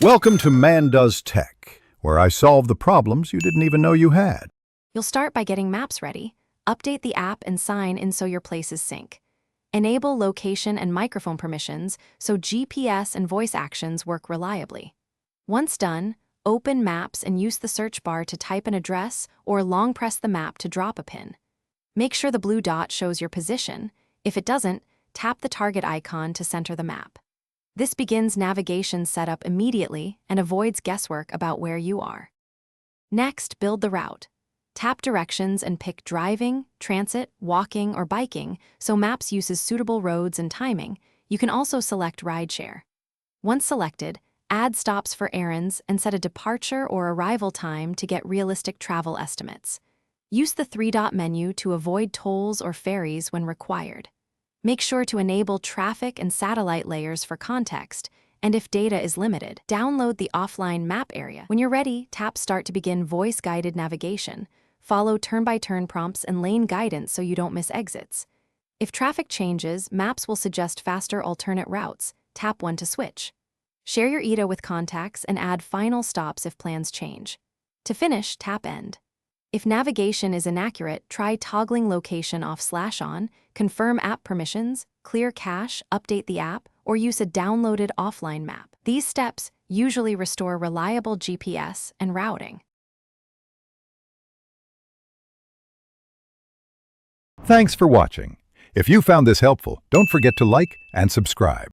Welcome to Man Does Tech, where I solve the problems you didn't even know you had. You'll start by getting maps ready. Update the app and sign in so your places sync. Enable location and microphone permissions so GPS and voice actions work reliably. Once done, open Maps and use the search bar to type an address or long press the map to drop a pin. Make sure the blue dot shows your position. If it doesn't, tap the target icon to center the map. This begins navigation setup immediately and avoids guesswork about where you are. Next, build the route. Tap directions and pick driving, transit, walking, or biking so Maps uses suitable roads and timing. You can also select rideshare. Once selected, add stops for errands and set a departure or arrival time to get realistic travel estimates. Use the three-dot menu to avoid tolls or ferries when required. Make sure to enable traffic and satellite layers for context, and if data is limited, download the offline map area. When you're ready, tap Start to begin voice-guided navigation. Follow turn-by-turn prompts and lane guidance so you don't miss exits. If traffic changes, Maps will suggest faster alternate routes. Tap 1 to switch. Share your ETA with contacts and add final stops if plans change. To finish, tap End. If navigation is inaccurate, try toggling location off/on, confirm app permissions, clear cache, update the app, or use a downloaded offline map. These steps usually restore reliable GPS and routing. Thanks for watching. If you found this helpful, don't forget to like and subscribe.